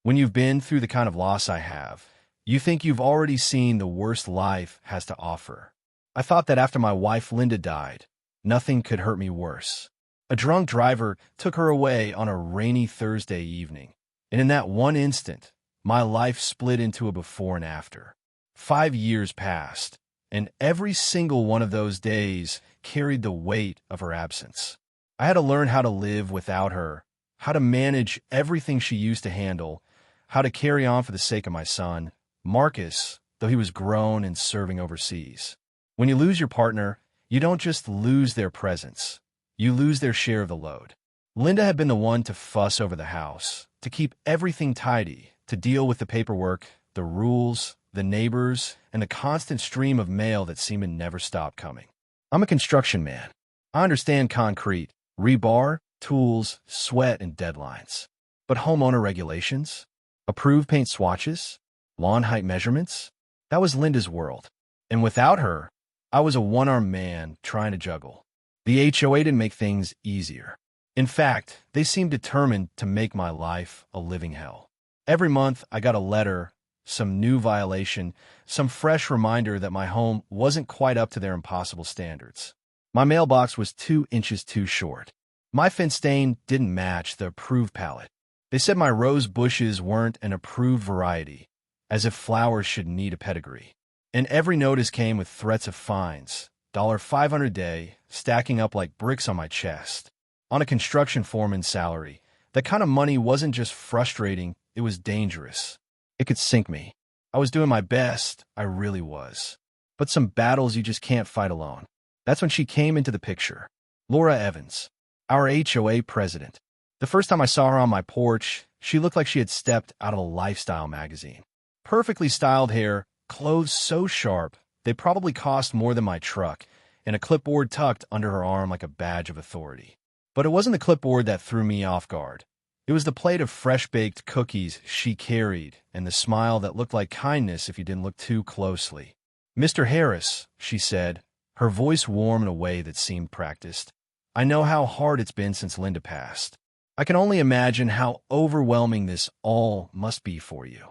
When you've been through the kind of loss I have, you think you've already seen the worst life has to offer. I thought that after my wife Linda died, nothing could hurt me worse. A drunk driver took her away on a rainy Thursday evening, and in that one instant, my life split into a before and after. 5 years passed, and every single one of those days carried the weight of her absence. I had to learn how to live without her, how to manage everything she used to handle, how to carry on for the sake of my son, Marcus, though he was grown and serving overseas. When you lose your partner, you don't just lose their presence. You lose their share of the load. Linda had been the one to fuss over the house, to keep everything tidy, to deal with the paperwork, the rules, the neighbors, and the constant stream of mail that seemed to never stop coming. I'm a construction man. I understand concrete, rebar, tools, sweat, and deadlines. But homeowner regulations? Approved paint swatches? Lawn height measurements? That was Linda's world. And without her, I was a one-armed man trying to juggle. The HOA didn't make things easier. In fact, they seemed determined to make my life a living hell. Every month, I got a letter, some new violation, some fresh reminder that my home wasn't quite up to their impossible standards. My mailbox was 2 inches too short. My fence stain didn't match the approved palette. They said my rose bushes weren't an approved variety, as if flowers should need a pedigree. And every notice came with threats of fines, $500 a day, stacking up like bricks on my chest. On a construction foreman's salary, that kind of money wasn't just frustrating, it was dangerous. It could sink me. I was doing my best, I really was. But some battles you just can't fight alone. That's when she came into the picture. Laura Evans, our HOA president. The first time I saw her on my porch, she looked like she had stepped out of a lifestyle magazine. Perfectly styled hair, clothes so sharp, they probably cost more than my truck, and a clipboard tucked under her arm like a badge of authority. But it wasn't the clipboard that threw me off guard. It was the plate of fresh-baked cookies she carried and the smile that looked like kindness if you didn't look too closely. "Mr. Harris," she said, her voice warm in a way that seemed practiced. "I know how hard it's been since Linda passed. I can only imagine how overwhelming this all must be for you."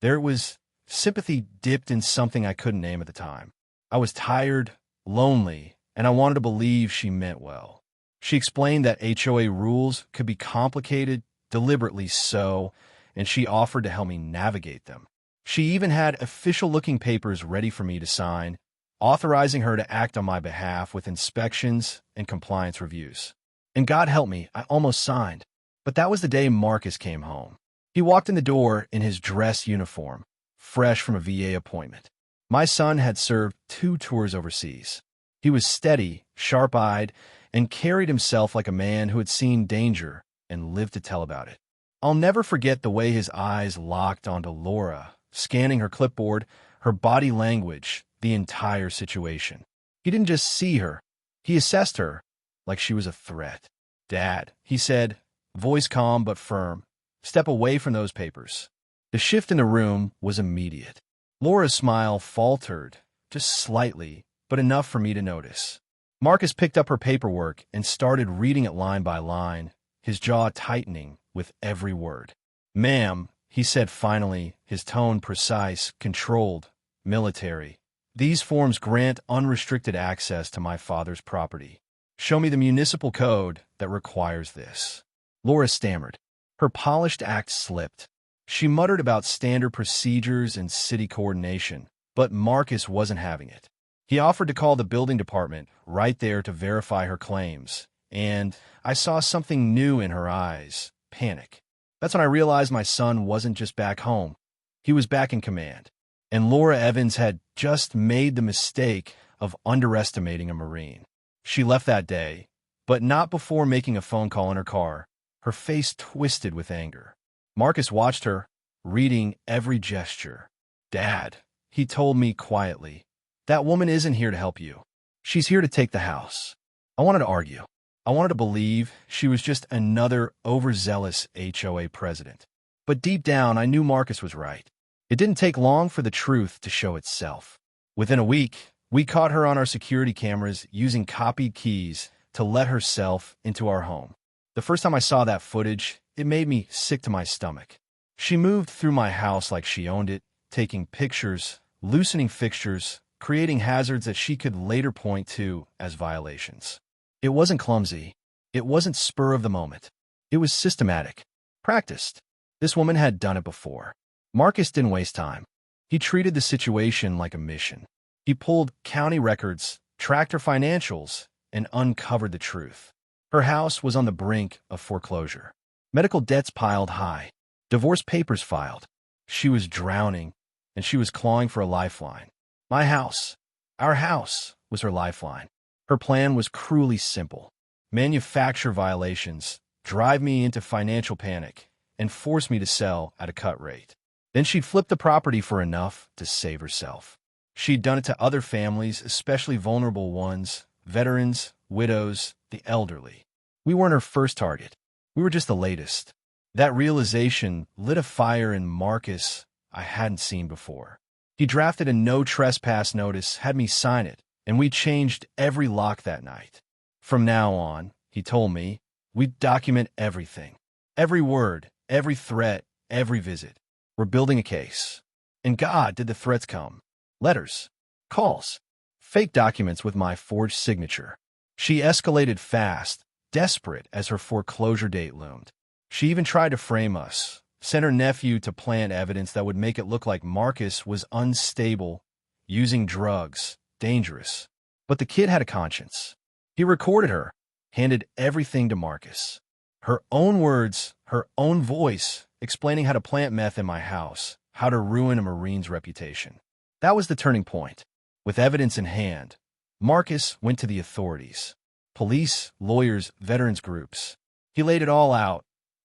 There was sympathy dipped in something I couldn't name at the time. I was tired, lonely, and I wanted to believe she meant well. She explained that HOA rules could be complicated, deliberately so, and she offered to help me navigate them. She even had official-looking papers ready for me to sign, authorizing her to act on my behalf with inspections and compliance reviews. And God help me, I almost signed. But that was the day Marcus came home. He walked in the door in his dress uniform, fresh from a VA appointment. My son had served 2 tours overseas. He was steady, sharp-eyed, and carried himself like a man who had seen danger and lived to tell about it. I'll never forget the way his eyes locked onto Laura, scanning her clipboard, her body language, the entire situation. He didn't just see her, he assessed her like she was a threat. "Dad," he said, voice calm but firm, "step away from those papers." The shift in the room was immediate. Laura's smile faltered, just slightly, but enough for me to notice. Marcus picked up her paperwork and started reading it line by line, his jaw tightening with every word. "Ma'am," he said finally, his tone precise, controlled, military. "These forms grant unrestricted access to my father's property. Show me the municipal code that requires this." Laura stammered. Her polished act slipped. She muttered about standard procedures and city coordination, but Marcus wasn't having it. He offered to call the building department right there to verify her claims, and I saw something new in her eyes, panic. That's when I realized my son wasn't just back home. He was back in command, and Laura Evans had just made the mistake of underestimating a Marine. She left that day, but not before making a phone call in her car, her face twisted with anger. Marcus watched her, reading every gesture. "Dad," he told me quietly, "that woman isn't here to help you. She's here to take the house." I wanted to argue. I wanted to believe she was just another overzealous HOA president. But deep down, I knew Marcus was right. It didn't take long for the truth to show itself. Within a week, we caught her on our security cameras using copied keys to let herself into our home. The first time I saw that footage, it made me sick to my stomach. She moved through my house like she owned it, taking pictures, loosening fixtures, creating hazards that she could later point to as violations. It wasn't clumsy. It wasn't spur of the moment. It was systematic, practiced. This woman had done it before. Marcus didn't waste time. He treated the situation like a mission. He pulled county records, tracked her financials, and uncovered the truth. Her house was on the brink of foreclosure. Medical debts piled high. Divorce papers filed. She was drowning, and she was clawing for a lifeline. My house, our house, was her lifeline. Her plan was cruelly simple. Manufacture violations, drive me into financial panic, and force me to sell at a cut rate. Then she'd flip the property for enough to save herself. She'd done it to other families, especially vulnerable ones, veterans, widows, the elderly. We weren't her first target. We were just the latest. That realization lit a fire in Marcus I hadn't seen before. He drafted a no trespass notice, had me sign it, and we changed every lock that night. From now on, he told me, we'd document everything. Every word, every threat, every visit. We're building a case. And God, did the threats come. Letters, calls, fake documents with my forged signature. She escalated fast, desperate as her foreclosure date loomed. She even tried to frame us, sent her nephew to plant evidence that would make it look like Marcus was unstable, using drugs, dangerous. But the kid had a conscience. He recorded her, handed everything to Marcus. Her own words, her own voice, explaining how to plant meth in my house, how to ruin a Marine's reputation. That was the turning point. With evidence in hand, Marcus went to the authorities. Police, lawyers, veterans groups. He laid it all out.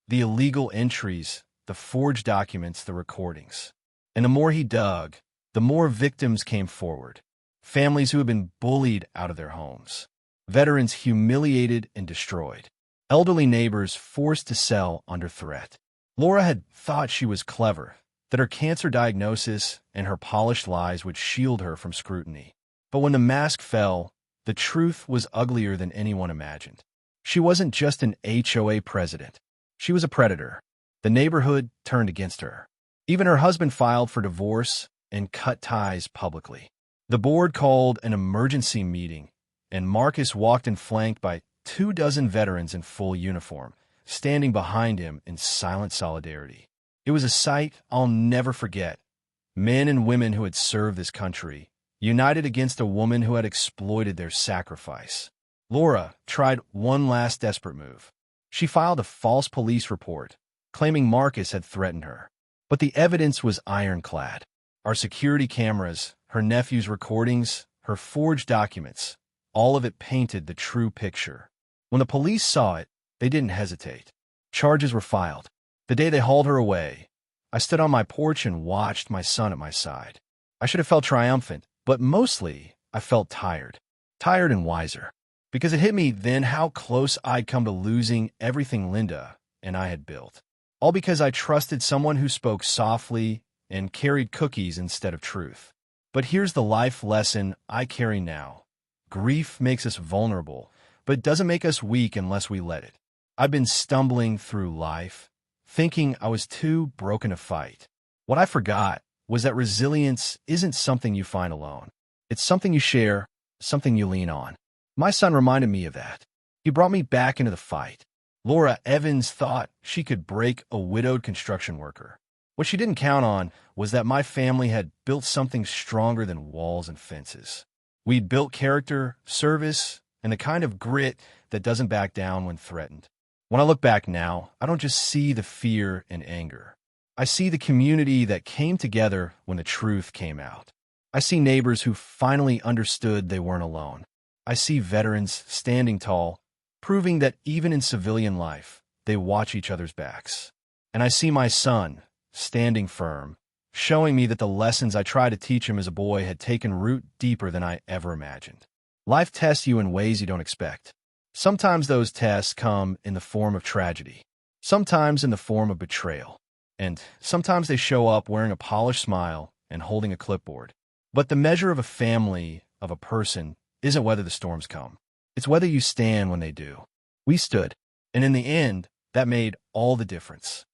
The illegal entries, the forged documents, the recordings. And the more he dug, the more victims came forward. Families who had been bullied out of their homes. Veterans humiliated and destroyed. Elderly neighbors forced to sell under threat. Laura had thought she was clever, that her cancer diagnosis and her polished lies would shield her from scrutiny. But when the mask fell, the truth was uglier than anyone imagined. She wasn't just an HOA president. She was a predator. The neighborhood turned against her. Even her husband filed for divorce and cut ties publicly. The board called an emergency meeting, and Marcus walked in flanked by 24 veterans in full uniform, standing behind him in silent solidarity. It was a sight I'll never forget. Men and women who had served this country, united against a woman who had exploited their sacrifice. Laura tried one last desperate move. She filed a false police report, claiming Marcus had threatened her. But the evidence was ironclad. Our security cameras, her nephew's recordings, her forged documents, all of it painted the true picture. When the police saw it, they didn't hesitate. Charges were filed. The day they hauled her away, I stood on my porch and watched my son at my side. I should have felt triumphant, but mostly I felt tired. Tired and wiser. Because it hit me then how close I'd come to losing everything Linda and I had built. All because I trusted someone who spoke softly and carried cookies instead of truth. But here's the life lesson I carry now. Grief makes us vulnerable, but it doesn't make us weak unless we let it. I've been stumbling through life, thinking I was too broken to fight. What I forgot was that resilience isn't something you find alone. It's something you share, something you lean on. My son reminded me of that. He brought me back into the fight. Laura Evans thought she could break a widowed construction worker. What she didn't count on was that my family had built something stronger than walls and fences. We'd built character, service, and the kind of grit that doesn't back down when threatened. When I look back now, I don't just see the fear and anger. I see the community that came together when the truth came out. I see neighbors who finally understood they weren't alone. I see veterans standing tall, proving that even in civilian life, they watch each other's backs. And I see my son standing firm, showing me that the lessons I tried to teach him as a boy had taken root deeper than I ever imagined. Life tests you in ways you don't expect. Sometimes those tests come in the form of tragedy, sometimes in the form of betrayal, and sometimes they show up wearing a polished smile and holding a clipboard. But the measure of a family, of a person, isn't whether the storms come. It's whether you stand when they do. We stood, and in the end, that made all the difference.